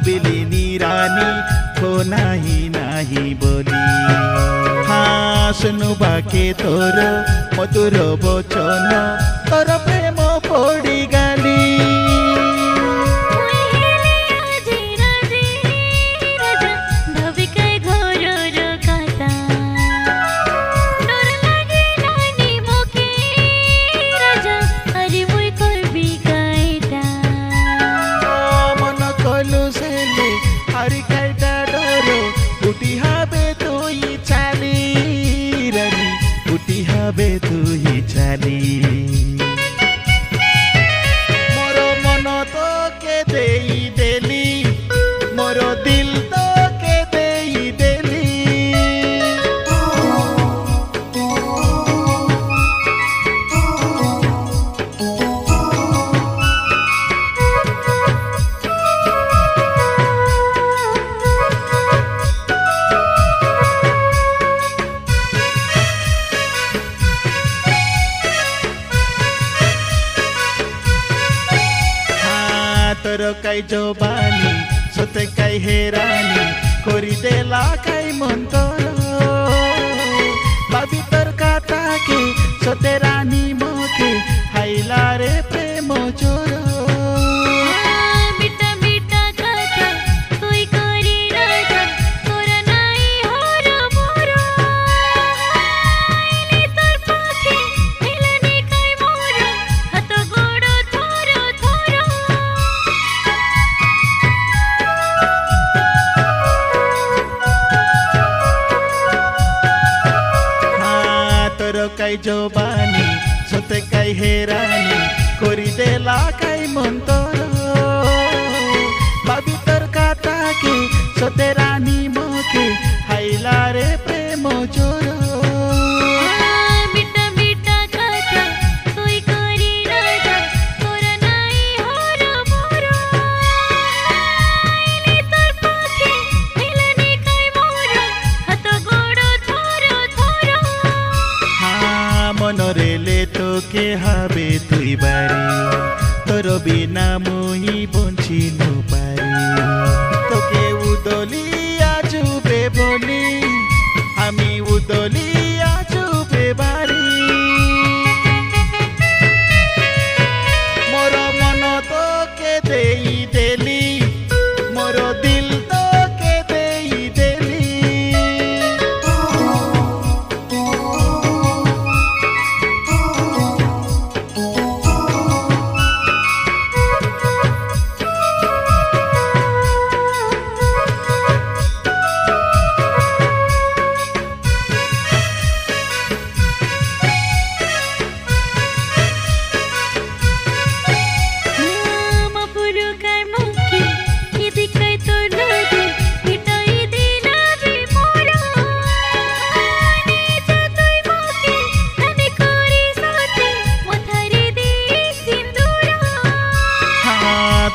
ভাবিলিনি রানী কো নাহি নাহি বলি শুনু বাকে তোর মধুর বচন তোর প্রেম পড়ি গালি হবে তুই চালি মোর মন তোকে দেই দেলি মোর দিল তোকে দেই দেলি তোর কাই জবানি সতে কাই হেরানি করি দেলা কাই মন তোর ভাবি তোর কাটাকে সতে রানী মোকে হাইলা রে প্রেম চোর কাই জবানি সতে কাই হেরানি করি দেলা কাই মন তোর ভাবি তোর কাটাকে সতে রানী মোকে হাইলা রে প্রেম চোর মনরে লে তোকে হবে তুই বাড়ি তোর বিনা মুই বঞ্চি পারি তোকে উদলিয়া চুপে বলি আমি উদলিয়া চুপে বাড়ি মোর মন তোকে দেই দেলি মোর দিল তোকে দেই দেলি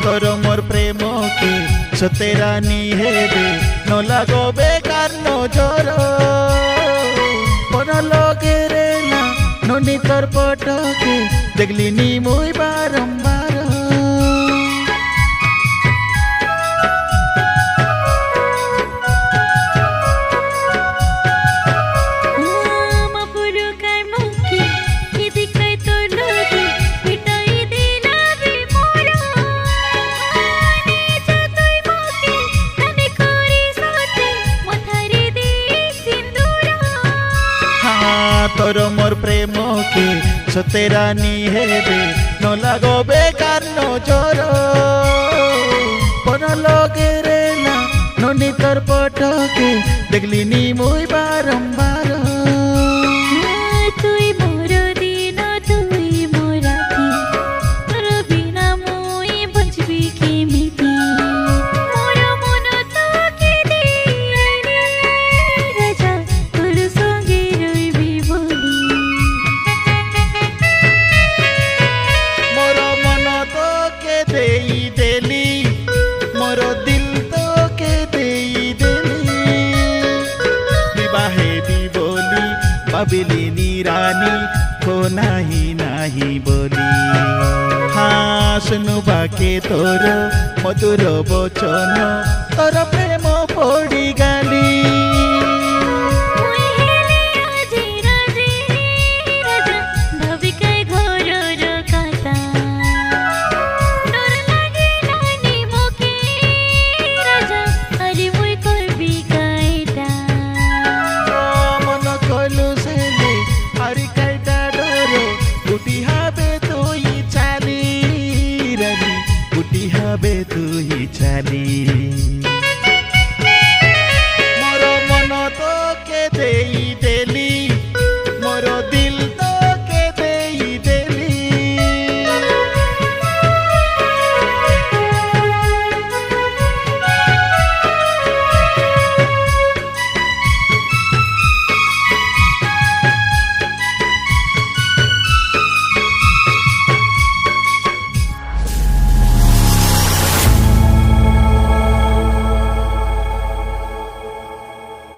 তোর মোর প্রেমকে সতে রানী হেবে ন লাগো বেকার নজর কোন লগেরে না ননি তোর পটকে দেখলি নি মুই বারম্বার তোর মোর প্রেমকে সতে রানী হেবে ন লাগো বেকার নজর কোন লগেরে না ননি তোর পটকে দেখলি নি মুই বারম্বার তুই মোর দিন তুই মোর রাতি তোর বিনা মুই বঞ্চবি কেমিতি মোর মন তোকে দেই রাজা তোর সঙ্গে রইবি বলি মোর মন তোকে দেই দেলি মোর দিল তোকে দেই দেলি বিবাহে দিবলি ভাবিলিনি রানী কো নাহি নাহি বলি শুনু বাকে তোর মধুর বচন তোর প্রেম পড়ি গালি মুই হেলে আজি রাজি রাজা ভাবিকাই ঘরর কথা ডর লাগে নানি মোকে রাজা আরে মুই করবি কাইটা মন কলু সেলে আরি কাইটা ডর উটি হবে তুই চালি রানী উটি হবে তুই চালি